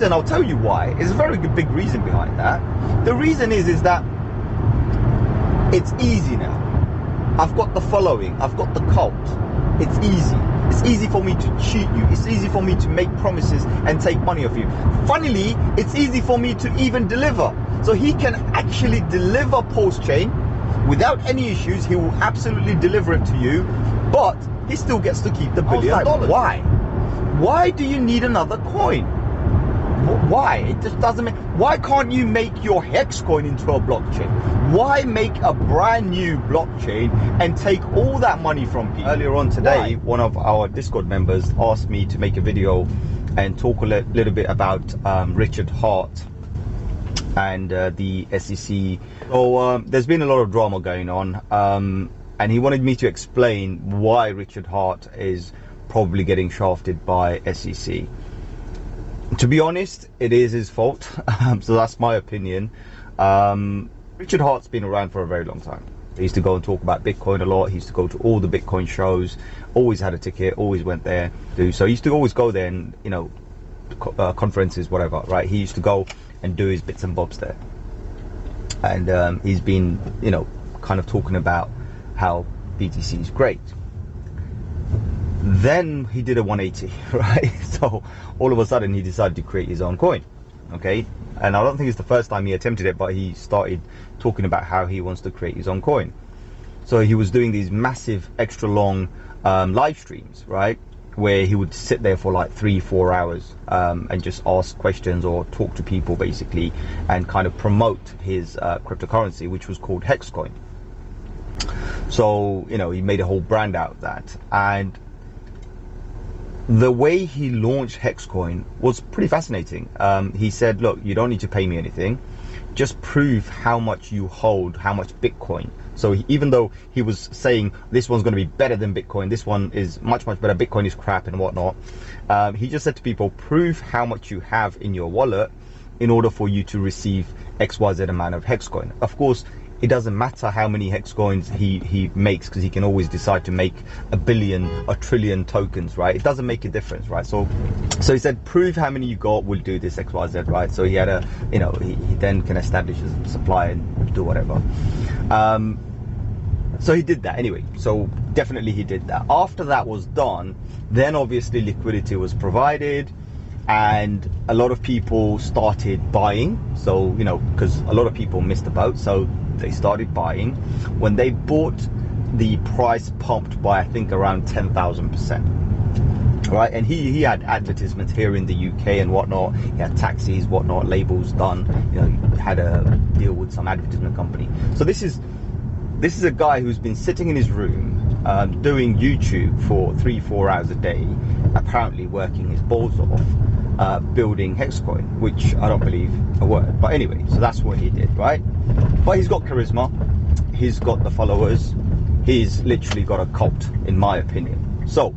And I'll tell you why. There's a very big reason behind that. The reason is that it's easy now. I've got the following. I've got the cult. It's easy. It's easy for me to cheat you. It's easy for me to make promises and take money off you. Funnily, it's easy for me to even deliver. So he can actually deliver post-chain without any issues. He will absolutely deliver it to you, but he still gets to keep the $1 billion. Why? Why do you need another coin? Why? It just doesn't make. Why can't you make your hex coin into a blockchain? Why make a brand new blockchain and take all that money from people? Earlier on today, one of our Discord members asked me to make a video and talk a little bit about Richard Hart and the SEC. So there's been a lot of drama going on, and he wanted me to explain why Richard Hart is probably getting shafted by SEC. To be honest, it is his fault. So that's my opinion. Richard Hart's been around for a very long time. He used to go and talk about Bitcoin a lot. He used to go to all the Bitcoin shows, always had a ticket, always went there. So he used to always go there and, you know, conferences, whatever, right? He used to go and do his bits and bobs there. And he's been, you know, kind of talking about how BTC is great. Then he did a 180, right? So all of a sudden he decided to create his own coin, okay? And I don't think it's the first time he attempted it, but he started talking about how he wants to create his own coin. So he was doing these massive extra long live streams, right? Where he would sit there for like 3-4 hours and just ask questions or talk to people basically, and kind of promote his cryptocurrency, which was called Hexcoin. So, you know, he made a whole brand out of that. And the way he launched Hexcoin was pretty fascinating. He said, look, you don't need to pay me anything. Just prove how much you hold, how much Bitcoin. So even though he was saying this one's going to be better than Bitcoin, this one is much, much better, Bitcoin is crap and whatnot, he just said to people, prove how much you have in your wallet in order for you to receive XYZ amount of Hexcoin. Of course, it doesn't matter how many hex coins he makes, because he can always decide to make 1 billion, 1 trillion tokens, right? It doesn't make a difference, right? So he said, prove how many you got, we'll do this XYZ, right? So he had a, you know, he then can establish a supply and do whatever. So he did that anyway. So definitely he did that. After that was done, then obviously liquidity was provided, and a lot of people started buying. So, you know, because a lot of people missed the boat, so they started buying. When they bought, the price pumped by I think around 10,000%, right? And he had advertisements here in the UK and whatnot. He had taxis, whatnot, labels done. You know, he had a deal with some advertisement company. So this is a guy who's been sitting in his room doing YouTube for 3-4 hours a day, apparently working his balls off, building Hexcoin, which I don't believe a word. But anyway, so that's what he did, right? But he's got charisma, he's got the followers, he's literally got a cult, in my opinion. So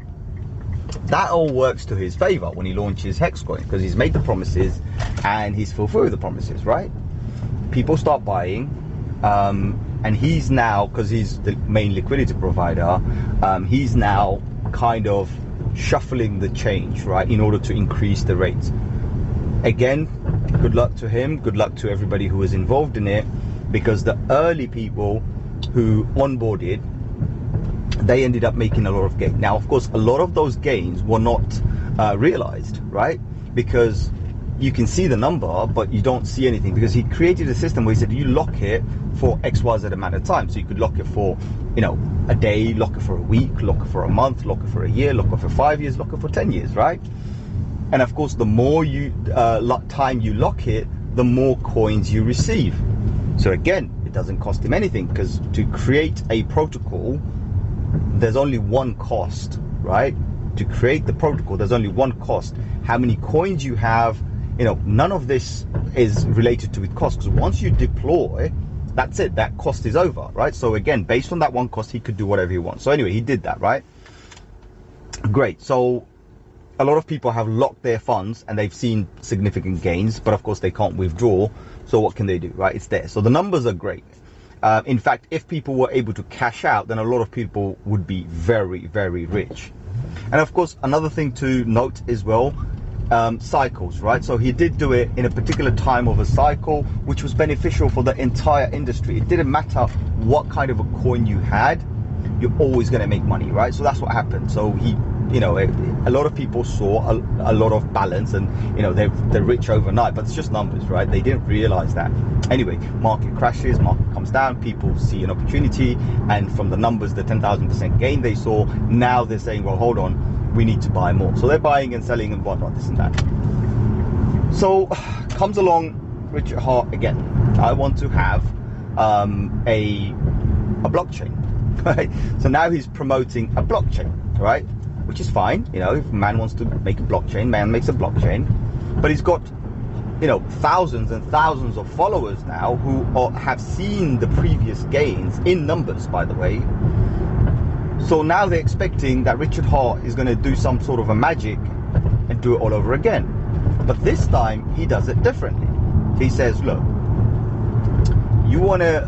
that all works to his favor when he launches Hexcoin, because he's made the promises and he's fulfilled the promises, right? People start buying, and he's now, because he's the main liquidity provider, he's now kind of shuffling the change, right, in order to increase the rates. Again, good luck to him, good luck to everybody who was involved in it, because the early people who onboarded, they ended up making a lot of gain. Now, of course, a lot of those gains were not realized, right? Because you can see the number, but you don't see anything, because he created a system where he said you lock it for XYZ amount of time. So you could lock it for, you know, a day, lock it for a week, lock it for a month, lock it for a year, lock it for 5 years, lock it for 10 years, right? And of course, the more you time you lock it, the more coins you receive. So again, it doesn't cost him anything, because to create a protocol, there's only one cost, right? To create the protocol, there's only one cost. How many coins you have, you know, none of this is related to with cost, because once you deploy, that's it, that cost is over, right? So again, based on that one cost, he could do whatever he wants. So anyway, he did that, right? Great. So a lot of people have locked their funds and they've seen significant gains, but of course they can't withdraw. So what can they do, right? It's there. So the numbers are great. In fact, if people were able to cash out, then a lot of people would be very, very rich. And of course, another thing to note as well, cycles, right? So he did do it in a particular time of a cycle, which was beneficial for the entire industry. It didn't matter what kind of a coin you had, you're always going to make money, right? So that's what happened. So he, you know, a lot of people saw a lot of balance, and you know, they're rich overnight, but it's just numbers, right? They didn't realize that. Anyway, market crashes, market comes down, people see an opportunity, and from the numbers, the 10,000% gain they saw, now they're saying, well, hold on, we need to buy more. So they're buying and selling and whatnot, this and that. So comes along Richard Hart again. I want to have a blockchain, right? So now he's promoting a blockchain, right? Which is fine, you know, if man wants to make a blockchain, man makes a blockchain. But he's got, you know, thousands and thousands of followers now who have seen the previous gains in numbers, by the way. So now they're expecting that Richard Hart is going to do some sort of a magic and do it all over again. But this time he does it differently. He says, look, you want to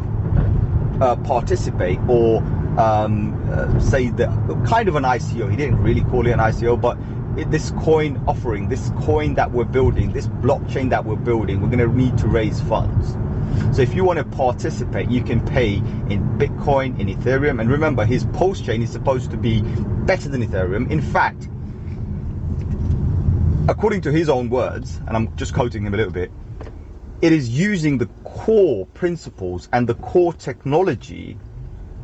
participate or say that kind of an ICO. He didn't really call it an ICO, but this coin offering, this coin that we're building, this blockchain that we're building, we're going to need to raise funds. So if you want to participate, you can pay in Bitcoin, in Ethereum. And remember, his post chain is supposed to be better than Ethereum. In fact, according to his own words, and I'm just quoting him a little bit, it is using the core principles and the core technology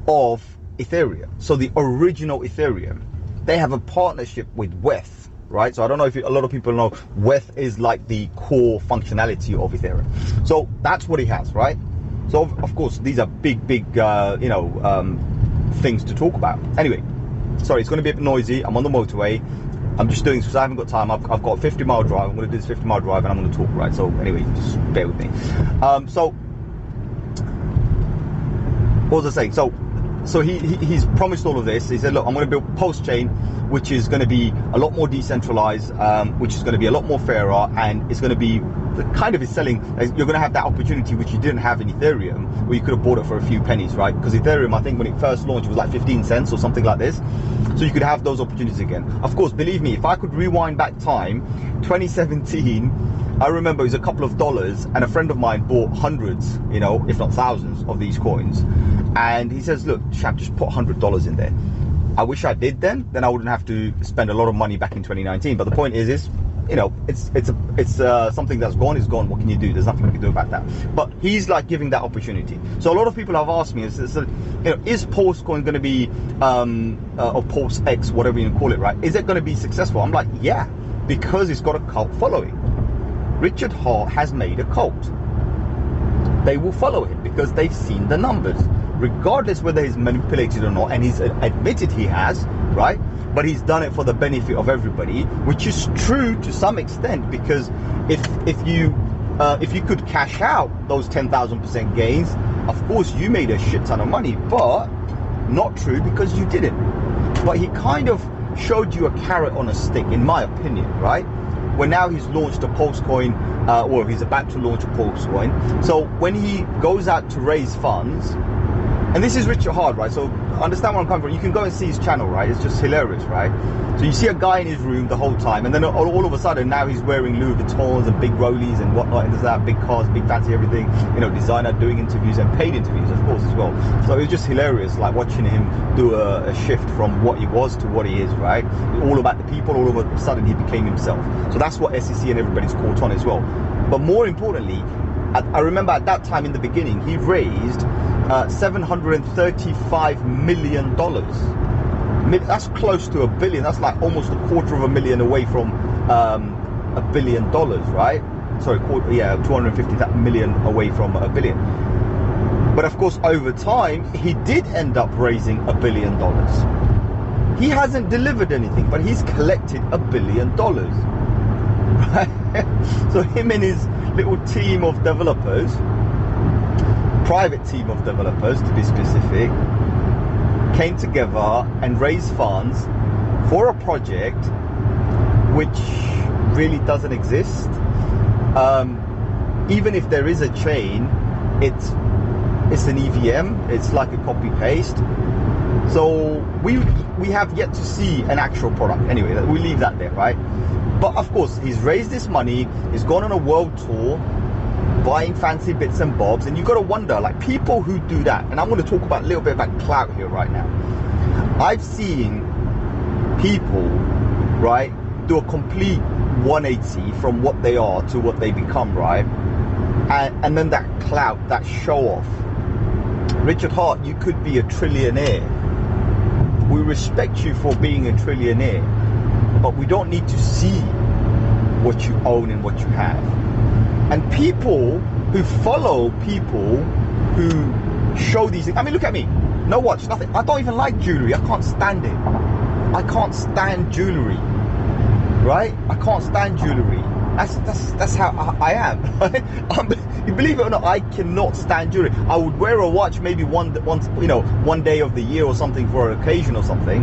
of Ethereum. So the original Ethereum, they have a partnership with WETH, right? So I don't know if a lot of people know, WETH is like the core functionality of Ethereum. So that's what he has, right? So of course, these are big, you know, things to talk about. Anyway, sorry, it's going to be a bit noisy. I'm on the motorway. I'm just doing this because I haven't got time. I've got a 50-mile drive. I'm going to do this 50-mile drive and I'm going to talk, right? So anyway, just bear with me. So what was I saying? So he's promised all of this. He said, look, I'm going to build post chain, which is going to be a lot more decentralized, which is going to be a lot more fairer, and it's going to be the kind of is selling. You're going to have that opportunity which you didn't have in Ethereum, where you could have bought it for a few pennies, right? Because Ethereum, I think when it first launched, it was like 15 cents or something like this. So you could have those opportunities again. Of course, believe me, if I could rewind back time, 2017, I remember it was a couple of dollars, and a friend of mine bought hundreds, you know, if not thousands of these coins. And he says, look, chap, just put $100 in there. I wish I did then I wouldn't have to spend a lot of money back in 2019. But the point is, you know, it's something that's gone is gone. What can you do? There's nothing you can do about that. But he's like giving that opportunity. So a lot of people have asked me, you know, is Pulsecoin going to be, or Pulse X, whatever you call it, right? Is it going to be successful? I'm like, yeah, because it's got a cult following. Richard Hart has made a cult. They will follow him because they've seen the numbers, regardless whether he's manipulated or not, and he's admitted he has, right? But he's done it for the benefit of everybody, which is true to some extent, because if you could cash out those 10,000% gains, of course you made a shit ton of money, but not true because you didn't. But he kind of showed you a carrot on a stick, in my opinion, right? Where now he's launched a Pulsecoin, or he's about to launch a Pulsecoin. So when he goes out to raise funds, and this is Richard Hart, right? So understand where I'm coming from. You can go and see his channel, right? It's just hilarious, right? So you see a guy in his room the whole time, and then all of a sudden now he's wearing Louis Vuittons and big rollies and whatnot, and there's that, big cars, big fancy everything, you know, designer, doing interviews and paid interviews, of course, as well. So it was just hilarious, like watching him do a shift from what he was to what he is, right? All about the people, all of a sudden he became himself. So that's what SEC and everybody's caught on as well. But more importantly, I remember at that time in the beginning, he raised $735 million. That's close to $1 billion. That's like almost $250,000 away from $1 billion, right? Sorry, yeah, 250 million away from $1 billion. But of course, over time, he did end up raising $1 billion. He hasn't delivered anything, but he's collected $1 billion. Right? So him and his little team of developers, private team of developers to be specific, came together and raised funds for a project which really doesn't exist. Even if there is a chain, it's an EVM, it's like a copy paste. So we have yet to see an actual product. Anyway, we leave that there, right? But of course, he's raised this money, he's gone on a world tour, buying fancy bits and bobs, and you got to wonder, like, people who do that, and I'm going to talk about a little bit about clout here right now. I've seen people, right, do a complete 180 from what they are to what they become, right? And then that clout, that show off. Richard Hart, you could be a trillionaire. We respect you for being a trillionaire, but we don't need to see what you own and what you have. And people who follow people who show these things, I mean, look at me, no watch, nothing. I don't even like jewelry. I can't stand it. I can't stand jewelry, right? I can't stand jewelry. That's how I am. You believe it or not, I cannot stand jewelry. I would wear a watch maybe once, you know, one day of the year or something for an occasion or something,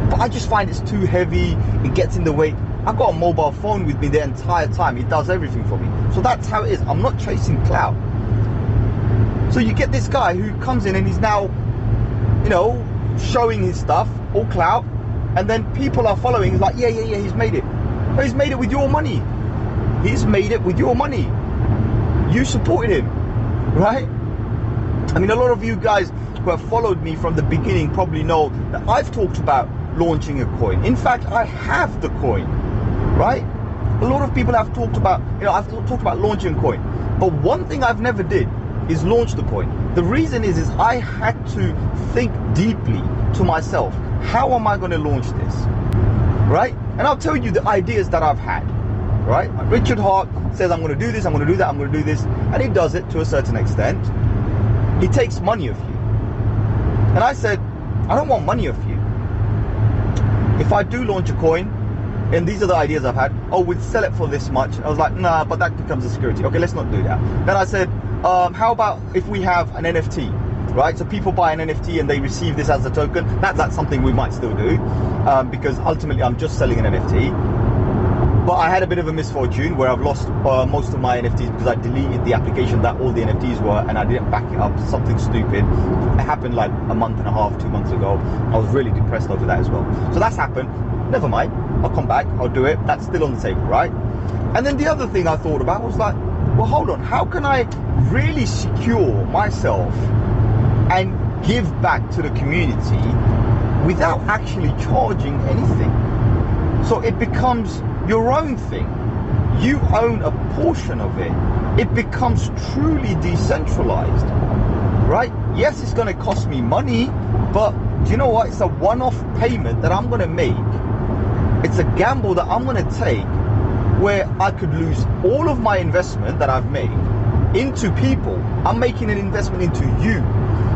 but I just find it's too heavy. It gets in the way. I've got a mobile phone with me the entire time. It does everything for me. So that's how it is. I'm not chasing clout. So you get this guy who comes in and he's now, you know, showing his stuff, all clout, and then people are following. He's like, yeah, he's made it. But he's made it with your money. He's made it with your money. You supported him, right? I mean, a lot of you guys who have followed me from the beginning probably know that I've talked about launching a coin. In fact, I have the coin, right? A lot of people have talked about, you know, I've talked about launching a coin. But one thing I've never did is launch the coin. The reason is I had to think deeply to myself, how am I going to launch this, right? And I'll tell you the ideas that I've had, right? Richard Hart says, I'm going to do this, I'm going to do that, I'm going to do this. And he does it to a certain extent. He takes money of you. And I said, I don't want money of you. If I do launch a coin, and these are the ideas I've had, oh, we'd sell it for this much. I was like, nah, but that becomes a security. Okay, let's not do that. Then I said, how about if we have an NFT, right? So people buy an NFT and they receive this as a token. That's something we might still do, because ultimately I'm just selling an NFT. But I had a bit of a misfortune where I've lost most of my NFTs because I deleted the application that all the NFTs were, and I didn't back it up. Something stupid. It happened like a month and a half, 2 months ago. I was really depressed over that as well. So that's happened. Never mind. I'll come back. I'll do it. That's still on the table, right? And then the other thing I thought about was like, well, hold on. How can I really secure myself and give back to the community without actually charging anything? So it becomes your own thing. You own a portion of it. It becomes truly decentralized, right? Yes, it's going to cost me money, but do you know what? It's a one-off payment that I'm going to make. It's a gamble that I'm going to take where I could lose all of my investment that I've made into people. I'm making an investment into you.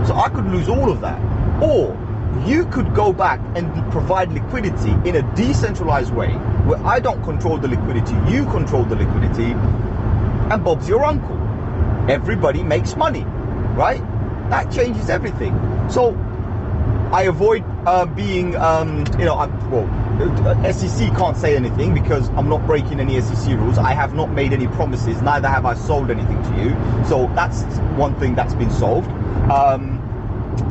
So I could lose all of that. Or you could go back and provide liquidity in a decentralized way where I don't control the liquidity, you control the liquidity, and Bob's your uncle. Everybody makes money, right? That changes everything. So I avoid being, you know, SEC can't say anything because I'm not breaking any SEC rules. I have not made any promises, neither have I sold anything to you. So that's one thing that's been solved.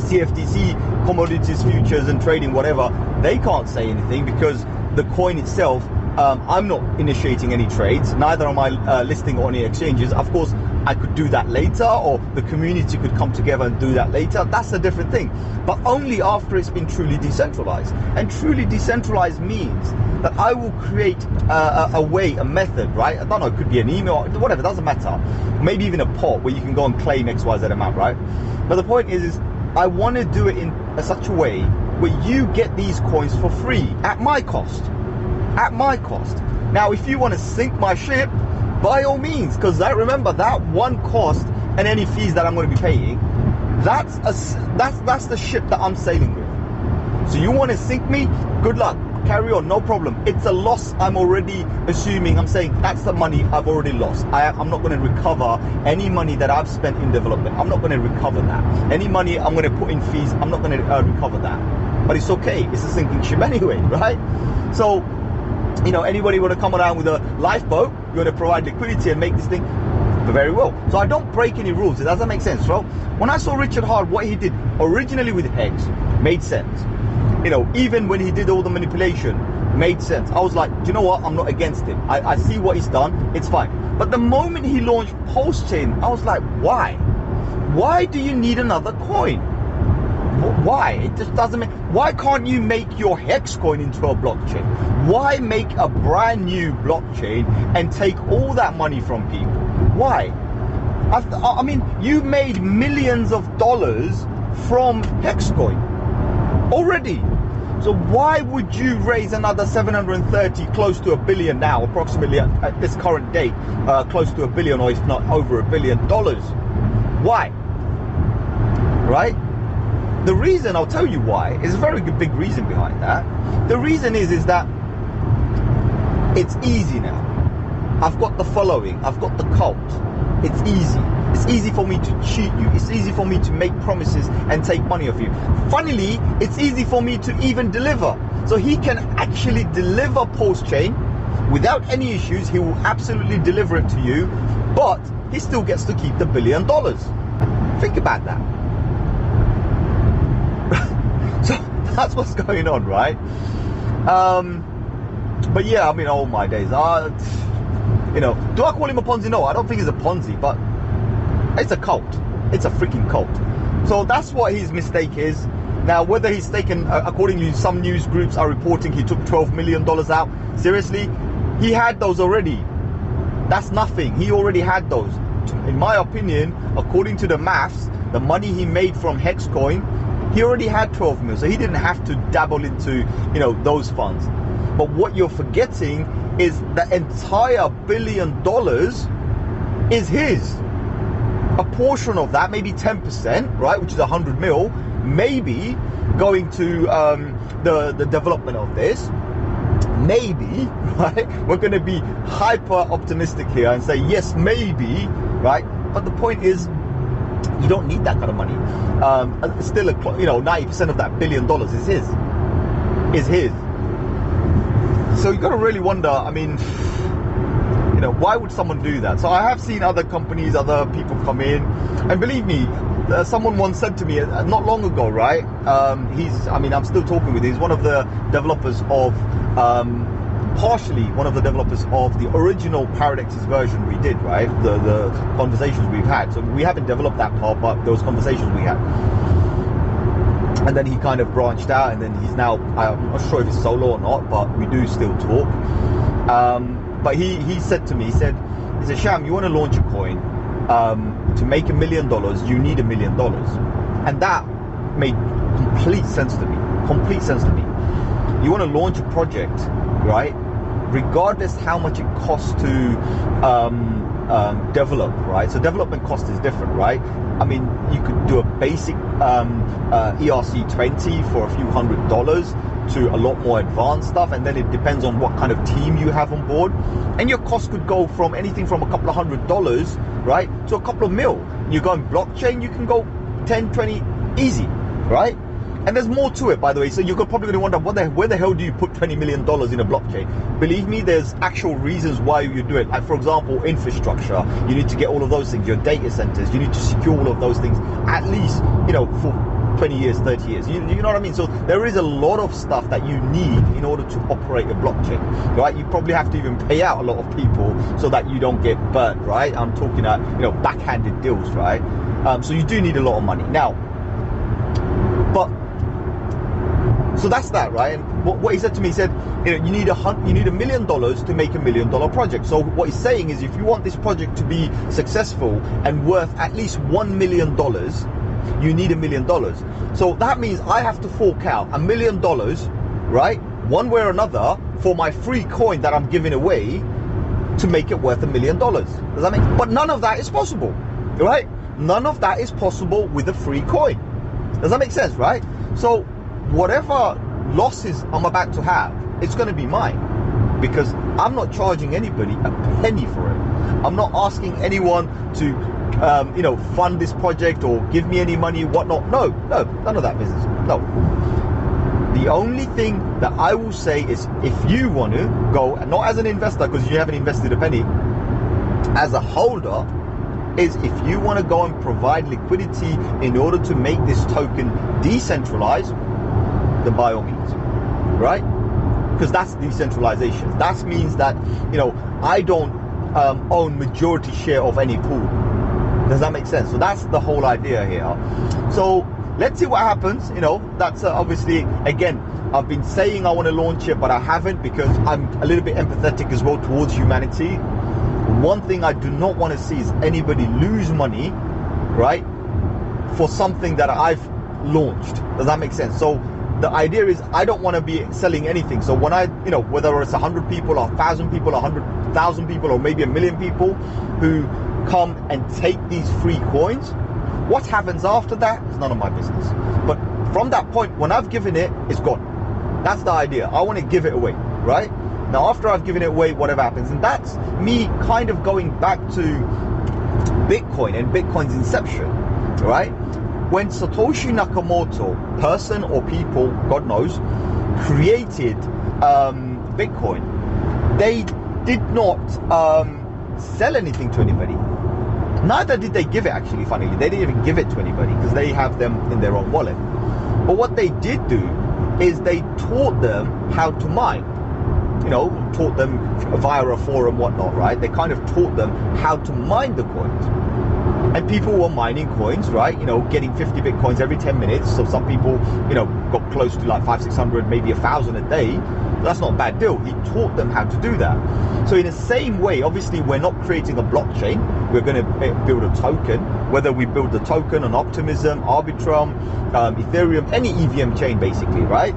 CFTC, commodities, futures and trading, whatever, they can't say anything because the coin itself, I'm not initiating any trades, neither am I listing on any exchanges. Of course, I could do that later, or the community could come together and do that later. That's a different thing, but only after it's been truly decentralized. And truly decentralized means that I will create a way, a method, right? I don't know, it could be an email, whatever, it doesn't matter. Maybe even a pot where you can go and claim XYZ amount, right? But the point is I want to do it in such a way where you get these coins for free at my cost. At my cost. Now, if you want to sink my ship, by all means, because I remember that one cost and any fees that I'm going to be paying, that's the ship that I'm sailing with. So you want to sink me? Good luck. Carry on, no problem. It's a loss I'm already assuming. I'm saying that's the money I've already lost. I'm not going to recover any money that I've spent in development. I'm not going to recover that. Any money I'm going to put in fees, I'm not going to recover that. But it's okay. It's a sinking ship anyway, right? So, you know, anybody want to come around with a lifeboat, you want to provide liquidity and make this thing, very well. So I don't break any rules. Does that make sense? So when I saw Richard Hart, what he did originally with Hex made sense. You know, even when he did all the manipulation, made sense. I was like, do you know what? I'm not against him. I see what he's done. It's fine. But the moment he launched Pulse Chain, I was like, why? Why do you need another coin? Why? It just doesn't make. Why can't you make your Hex coin into a blockchain? Why make a brand new blockchain and take all that money from people? Why? I mean, you made millions of dollars from Hex coin already. So why would you raise another 730, close to $1 billion now, approximately at this current date, close to $1 billion, or if not over $1 billion? Why? Right? The reason, I'll tell you why, is a very big reason behind that. The reason is that it's easy now. I've got the following, I've got the cult. It's easy. It's easy for me to cheat you. It's easy for me to make promises and take money off you. Funnily, it's easy for me to even deliver. So he can actually deliver Pulse Chain without any issues. He will absolutely deliver it to you, but he still gets to keep the $1 billion. Think about that. So that's what's going on, right? But yeah, I mean, all my days are, you know, do I call him a Ponzi? No, I don't think he's a Ponzi, but it's a cult. It's a freaking cult. So that's what his mistake is. Now, whether he's taken, according to some news groups are reporting he took $12 million out. Seriously, he had those already. That's nothing. He already had those. In my opinion, according to the maths, the money he made from Hex coin, he already had 12 mil, so he didn't have to dabble into, you know, those funds. But what you're forgetting is the entire $1 billion is his. A portion of that, maybe 10%, right, which is 100 mil, maybe going to the development of this. Maybe, right? We're going to be hyper optimistic here and say yes, maybe, right? But the point is, you don't need that kind of money. Still, you know, 90% of that $1 billion is his. Is his. So you got to really wonder. I mean, you know, why would someone do that? So I have seen other companies, other people come in, and believe me, someone once said to me not long ago, right? I mean, I'm still talking with him. He's one of the developers of, partially one of the developers of the original paradexes version we did, right? The conversations we've had. So we haven't developed that part, but those conversations we had. And then he kind of branched out, and then he's now, I'm not sure if it's solo or not, but we do still talk. But he said to me, he said, Sham, you want to launch a coin, to make $1 million, you need $1 million. And that made complete sense to me. Complete sense to me. You want to launch a project, right? Regardless how much it costs to develop, right? So development cost is different, right? I mean, you could do a basic ERC20 for a few $100s to a lot more advanced stuff, and then it depends on what kind of team you have on board, and your cost could go from anything from a couple of $100s, right, to a couple of mil. You go on blockchain, you can go 10, 20 easy, right? And there's more to it, by the way. So you're probably going to wonder, where the hell do you put $20 million in a blockchain? Believe me, there's actual reasons why you do it. Like, for example, infrastructure. You need to get all of those things. Your data centers. You need to secure all of those things, at least, you know, for 20 years, 30 years. You know what I mean? So there is a lot of stuff that you need in order to operate a blockchain, right? You probably have to even pay out a lot of people so that you don't get burnt, right? I'm talking about, you know, backhanded deals, right? So you do need a lot of money. Now, but so that's that, right? And what he said to me, he said, you know, you need $1 million to make $1 million project. So what he's saying is, if you want this project to be successful and worth at least $1 million, you need $1 million. So that means I have to fork out $1 million, right? One way or another, for my free coin that I'm giving away to make it worth $1 million. Does that make? But none of that is possible, right? None of that is possible with a free coin. Does that make sense, right? So whatever losses I'm about to have, it's going to be mine, because I'm not charging anybody a penny for it. I'm not asking anyone to, you know, fund this project or give me any money, whatnot. No, none of that business. No. The only thing that I will say is, if you want to go, and not as an investor because you haven't invested a penny, as a holder, is if you want to go and provide liquidity in order to make this token decentralized, then by all means, right? because that's decentralization. That means that, you know, I don't own majority share of any pool. Does that make sense? So that's the whole idea here. So let's see what happens. You know, that's obviously, again, I've been saying I want to launch it, but I haven't, because I'm a little bit empathetic as well towards humanity. One thing I do not want to see is anybody lose money, right, for something that I've launched. Does that make sense? So the idea is I don't want to be selling anything. So when I, you know, whether it's 100 people or 1,000 people, 100,000 people, or maybe 1 million people who come and take these free coins, what happens after that is none of my business. But from that point, when I've given it, it's gone. That's the idea. I want to give it away, right? Now, after I've given it away, whatever happens, and that's me kind of going back to Bitcoin and Bitcoin's inception, right? When Satoshi Nakamoto, person or people, God knows, created Bitcoin, they did not sell anything to anybody. Neither did they give it, actually, funnily. They didn't even give it to anybody because they have them in their own wallet. But what they did do is they taught them how to mine. You know, taught them via a forum, whatnot, right? They kind of taught them how to mine the coins. And people were mining coins, right? You know, getting 50 Bitcoins every 10 minutes. So some people, you know, got close to like 500, 600, maybe 1,000 a day. That's not a bad deal. He taught them how to do that. So in the same way, obviously, we're not creating a blockchain. We're going to build a token. Whether we build the token on Optimism, Arbitrum, Ethereum, any EVM chain, basically, right?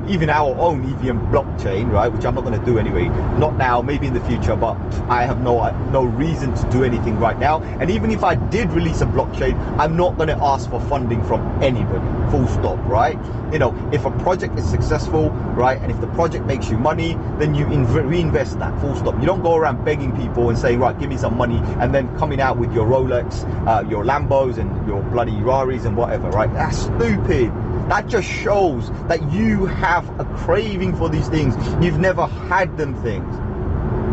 Even our own EVM blockchain, right, which I'm not going to do anyway, not now, maybe in the future, but I have no reason to do anything right now. And even if I did release a blockchain, I'm not going to ask for funding from anybody, full stop, right? You know, if a project is successful, right, and if the project makes you money, then you reinvest that, full stop. You don't go around begging people and saying, right, give me some money, and then coming out with your Rolex, your Lambos, and your bloody Raris and whatever, right? That's stupid. That just shows that you have a craving for these things. You've never had them things.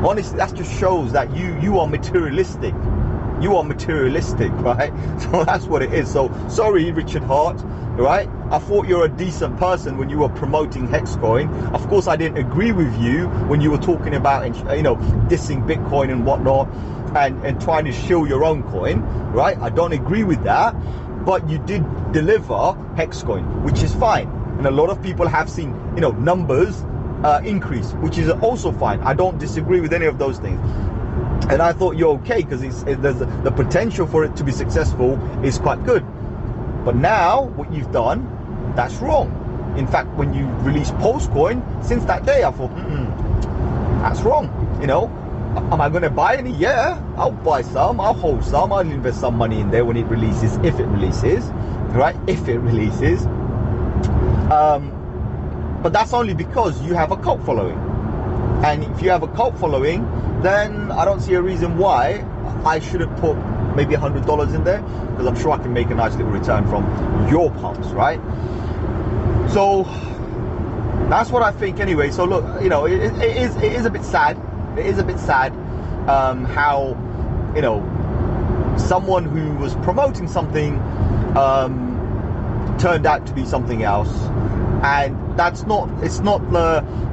Honestly, that just shows that you are materialistic. You are materialistic, right? So that's what it is. So sorry, Richard Hart, right? I thought you're a decent person when you were promoting Hexcoin. Of course, I didn't agree with you when you were talking about, you know, dissing Bitcoin and whatnot, and trying to shill your own coin, right? I don't agree with that. But you did deliver Hexcoin, which is fine. And a lot of people have seen, you know, numbers increase, which is also fine. I don't disagree with any of those things. And I thought you're okay because there's the potential for it to be successful is quite good. But now what you've done, that's wrong. In fact, when you released Pulsecoin, since that day, I thought, that's wrong, you know. Am I going to buy any? Yeah, I'll buy some, I'll hold some, I'll invest some money in there when it releases, if it releases, right? If it releases. But that's only because you have a cult following. And if you have a cult following, then I don't see a reason why I shouldn't put maybe $100 in there, because I'm sure I can make a nice little return from your pumps, right? So that's what I think anyway. So look, you know, it is a bit sad. It is a bit sad how, you know, someone who was promoting something turned out to be something else, and it's not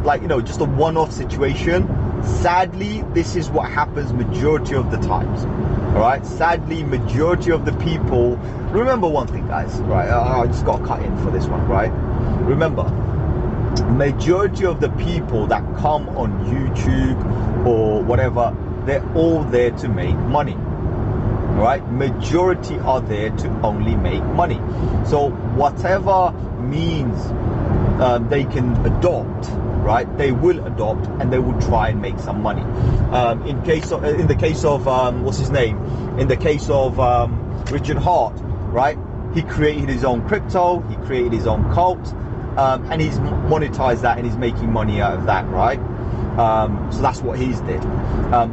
like, you know, just a one-off situation. Sadly, this is what happens majority of the times. All right, sadly, majority of the people, remember one thing, guys, right? I just got to cut in for this one, right? Remember, majority of the people that come on YouTube or whatever, they're all there to make money. All right, majority are there to only make money. So whatever means they can adopt, right, they will adopt, and they will try and make some money. In the case of what's his name? In the case of Richard Hart, right? He created his own crypto, he created his own cult, and he's monetized that, and he's making money out of that, right? So that's what he's did.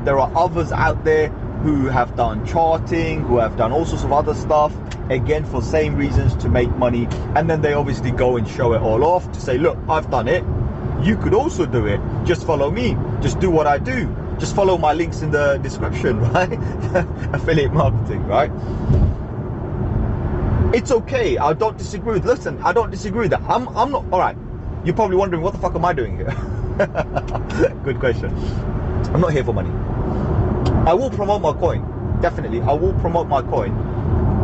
There are others out there who have done charting, who have done all sorts of other stuff, again for same reasons, to make money, and then they obviously go and show it all off to say, look, I've done it, you could also do it, just follow me, just do what I do, just follow my links in the description, right? Affiliate marketing, right? It's okay. I don't disagree with, listen, I don't disagree with that. I'm not, all right, You're probably wondering, what the fuck am I doing here? Good question. I'm not here for money. I will promote my coin, definitely. I will promote my coin,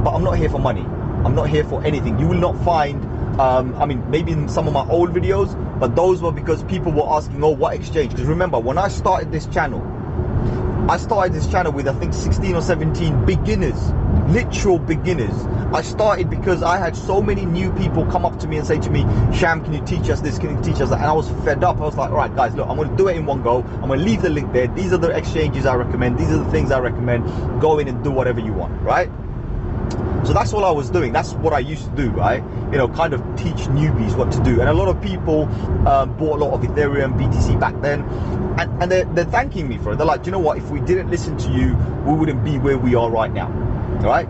but I'm not here for money. I'm not here for anything. You will not find, I mean, maybe in some of my old videos, but those were because people were asking, oh, what exchange? Because remember, when I started this channel with, I think, 16 or 17 beginners, literal beginners. I started because I had so many new people come up to me and say to me, Sham, can you teach us this? Can you teach us that? And I was fed up. I was like, all right, guys, look, I'm going to do it in one go. I'm going to leave the link there. These are the exchanges I recommend. These are the things I recommend. Go in and do whatever you want, right? So that's all I was doing. That's what I used to do, right? You know, kind of teach newbies what to do. And a lot of people bought a lot of Ethereum, BTC back then. And they're thanking me for it. They're like, do you know what? If we didn't listen to you, we wouldn't be where we are right now, all right?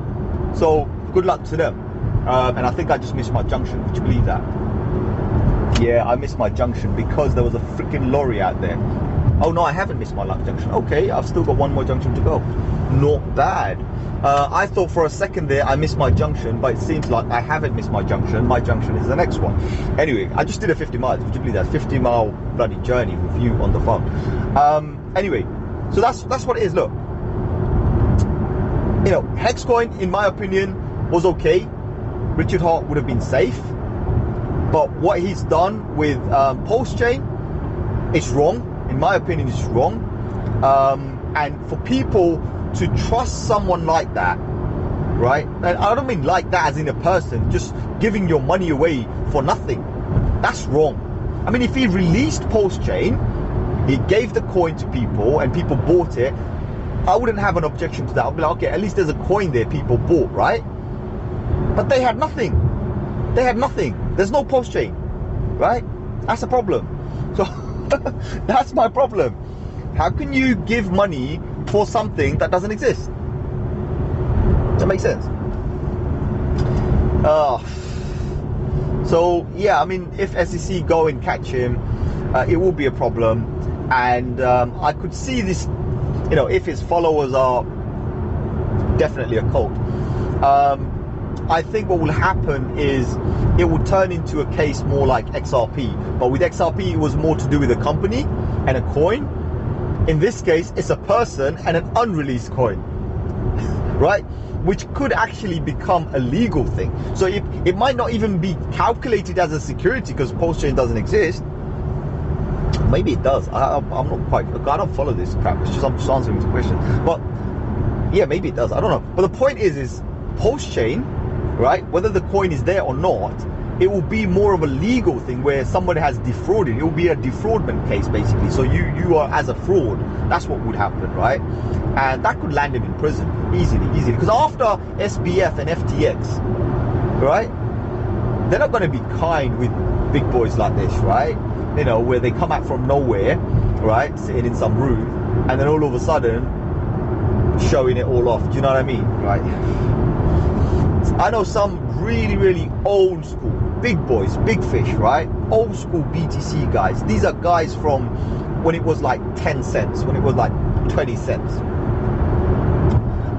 So good luck to them. And I think I just missed my junction. Would you believe that? Yeah, I missed my junction because there was a freaking lorry out there. Oh no, I haven't missed my luck junction. Okay, I've still got one more junction to go. Not bad. I thought for a second there I missed my junction, but it seems like I haven't missed my junction. My junction is the next one. Anyway, I just did a 50 miles. Would you believe that? 50-mile bloody journey with you on the phone. Anyway, so that's what it is. Look, you know, Hexcoin, in my opinion, was okay. Richard Hart would have been safe, but what he's done with Pulse Chain, it's wrong. In my opinion, it's wrong. And for people to trust someone like that, right? And I don't mean like that as in a person, just giving your money away for nothing. That's wrong. I mean, if he released Pulse Chain, he gave the coin to people and people bought it, I wouldn't have an objection to that. I'd be like, okay, at least there's a coin there people bought, right? But they had nothing. They had nothing. There's no Pulse Chain, right? That's a problem. So that's my problem. How can you give money for something that doesn't exist? Does that make sense? So yeah, I mean, if SEC go and catch him, it will be a problem. And I could see this, you know, if his followers are definitely a cult. I think what will happen is it will turn into a case more like XRP. But with XRP, it was more to do with a company and a coin. In this case, it's a person and an unreleased coin, right? Which could actually become a legal thing. So it might not even be calculated as a security because Pulse Chain doesn't exist. Maybe it does. I'm not quite, I don't follow this crap. It's just, I'm just answering the question. But yeah, maybe it does. I don't know. But the point is Pulse Chain, right? Whether the coin is there or not, it will be more of a legal thing where somebody has defrauded. It will be a defraudment case, basically. So you are as a fraud. That's what would happen, right? And that could land him in prison easily. Because after SBF and FTX, right? They're not going to be kind with big boys like this, right? You know, where they come out from nowhere, right? Sitting in some room, and then all of a sudden showing it all off. Do you know what I mean, right? I know some really, really old school, big boys, big fish, right? Old school BTC guys. These are guys from when it was like 10 cents, when it was like 20 cents.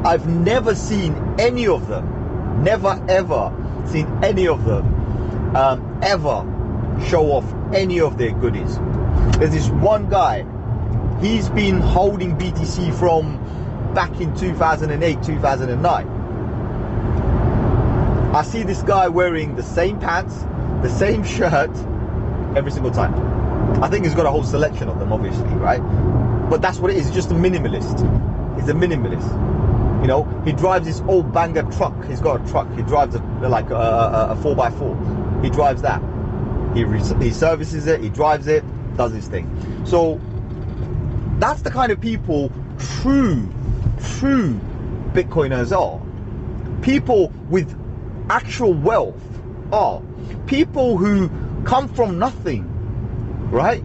I've never seen any of them, never ever seen any of them ever show off any of their goodies. There's this one guy, he's been holding BTC from back in 2008, 2009. I see this guy wearing the same pants, the same shirt every single time. I think he's got a whole selection of them, obviously, right? But that's what it is. It's just a minimalist. He's a minimalist. You know, he drives this old banger truck. He's got a truck. He drives like a 4x4. He drives that. He services it. He drives it. Does his thing. So that's the kind of people true Bitcoiners are. People with actual wealth are people who come from nothing, right?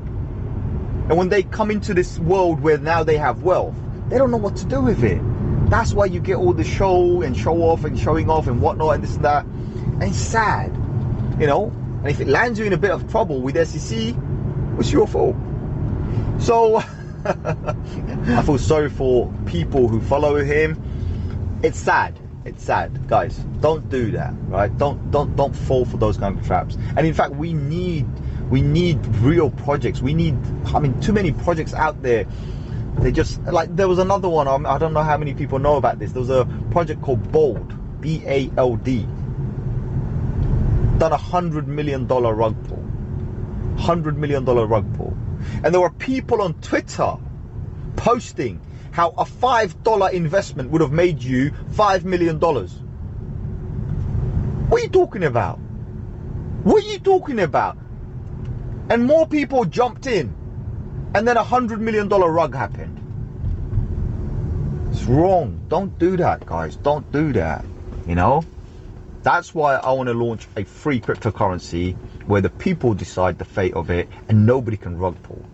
And when they come into this world where now they have wealth, they don't know what to do with it. That's why you get all the show and show off and showing off and whatnot and this and that. And it's sad, you know. And if it lands you in a bit of trouble with SEC, it's your fault. So I feel sorry for people who follow him. It's sad. It's sad, guys. Don't do that, right? Don't fall for those kind of traps. And in fact, we need We need real projects. We need, I mean, too many projects out there. They just, like, there was another one, I don't know how many people know about this. There was a project called Bold, B-A-L-D. Done $100 million rug pull. $100 million rug pull. And there were people on Twitter posting how a $5 investment would have made you $5 million. What are you talking about? What are you talking about? And more people jumped in, and then $100 million rug happened. It's wrong. Don't do that, guys. Don't do that. You know? That's why I want to launch a free cryptocurrency where the people decide the fate of it and nobody can rug pull.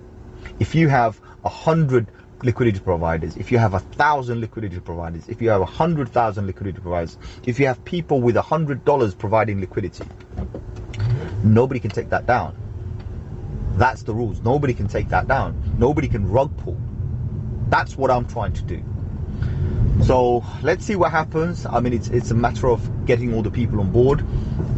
If you have 100 liquidity providers, if you have 1,000 liquidity providers, if you have 100,000 liquidity providers, if you have people with $100 providing liquidity, nobody can take that down. That's the rules. Nobody can take that down. Nobody can rug pull. That's what I'm trying to do. So let's see what happens. I mean, it's a matter of getting all the people on board,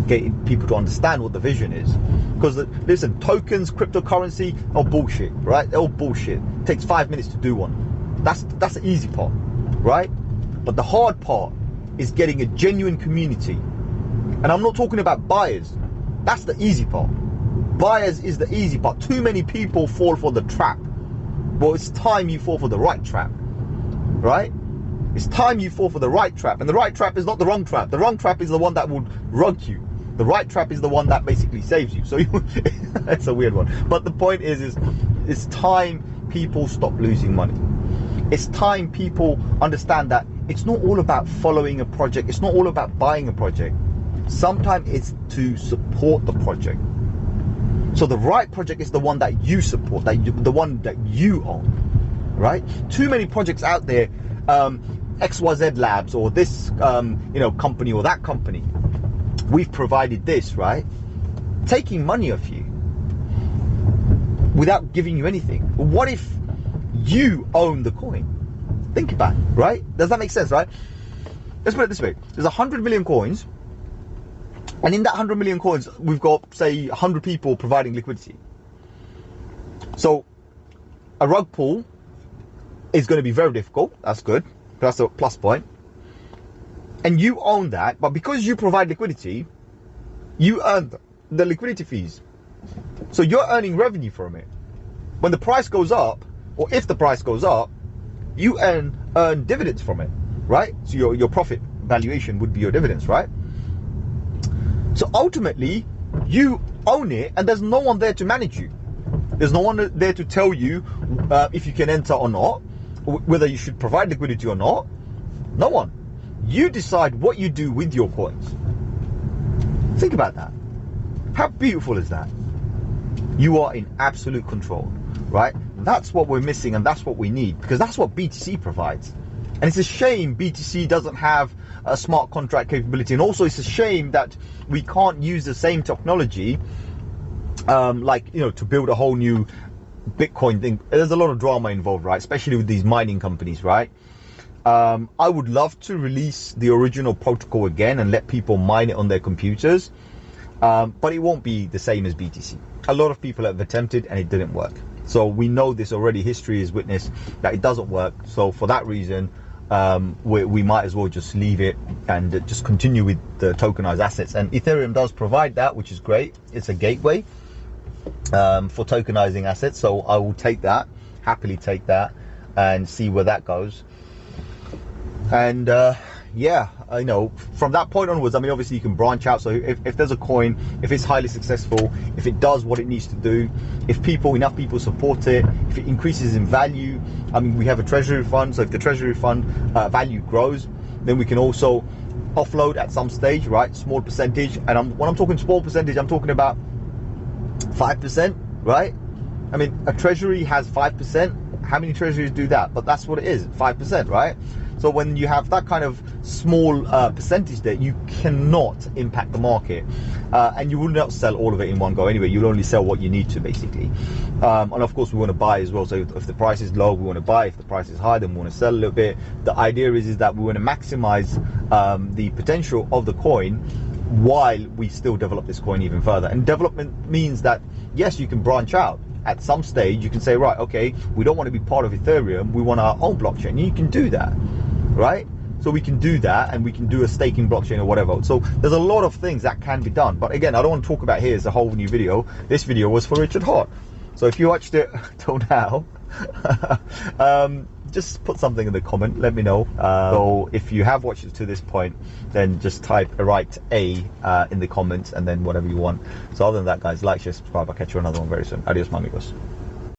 getting people to understand what the vision is. Because listen, tokens, cryptocurrency, are bullshit, right? They're all bullshit. It takes 5 minutes to do one. That's the easy part, right? But the hard part is getting a genuine community. And I'm not talking about buyers. That's the easy part. Buyers is the easy part. Too many people fall for the trap. Well, it's time you fall for the right trap, right? It's time you fall for the right trap. And the right trap is not the wrong trap. The wrong trap is the one that would rug you. The right trap is the one that basically saves you. So that's a weird one. But the point is it's time people stop losing money. It's time people understand that it's not all about following a project. It's not all about buying a project. Sometimes it's to support the project. So the right project is the one that you support, the one that you own, right? Too many projects out there, XYZ Labs or this company or that company. We've provided this, right? Taking money off you without giving you anything. What if you own the coin? Think about it, right? Does that make sense, right? Let's put it this way. There's 100 million coins. And in that 100 million coins, we've got, say, 100 people providing liquidity. So a rug pull is going to be very difficult. That's good. That's a plus point. And you own that, but because you provide liquidity, you earn the liquidity fees. So you're earning revenue from it. When the price goes up, or if the price goes up, you earn dividends from it, right? So your profit valuation would be your dividends, right? So ultimately, you own it, and there's no one there to manage you. There's no one there to tell you if you can enter or not, whether you should provide liquidity or not. No one. You decide what you do with your coins. Think about that. How beautiful is that? You are in absolute control, right? That's what we're missing, and that's what we need, because that's what BTC provides. And it's a shame BTC doesn't have a smart contract capability. And also it's a shame that we can't use the same technology to build a whole new Bitcoin thing. There's a lot of drama involved, right? Especially with these mining companies, right? I would love to release the original protocol again and let people mine it on their computers. But it won't be the same as BTC. A lot of people have attempted and it didn't work. So we know this already. History is witness that it doesn't work. So for that reason, we might as well just leave it and just continue with the tokenized assets. And Ethereum does provide that, which is great. It's a gateway for tokenizing assets. So I will take that, happily take that, and see where that goes. And yeah, I know from that point onwards, I mean, obviously you can branch out. So if there's a coin, if it's highly successful, if it does what it needs to do, if enough people support it, if it increases in value, I mean, we have a treasury fund. So if the treasury fund value grows, then we can also offload at some stage, right? Small percentage. And when I'm talking small percentage, I'm talking about 5%, right? I mean, a treasury has 5%. How many treasuries do that? But that's what it is, 5%, right? So when you have that kind of small percentage there, you cannot impact the market. And you will not sell all of it in one go anyway. You'll only sell what you need to, basically. And of course, we want to buy as well. So if the price is low, we want to buy. If the price is high, then we want to sell a little bit. The idea is that we want to maximize the potential of the coin while we still develop this coin even further. And development means that, yes, you can branch out. At some stage, you can say, right, okay, we don't want to be part of Ethereum, we want our own blockchain. And you can do that, right? So we can do that, and we can do a staking blockchain or whatever. So there's a lot of things that can be done. But again, I don't want to talk about here as a whole new video. This video was for Richard Hart. So if you watched it till now, just put something in the comment, let me know. So if you have watched it to this point, then just write A in the comments, and then whatever you want. So other than that, guys, like, share, subscribe. I'll catch you on another one very soon. Adios, amigos.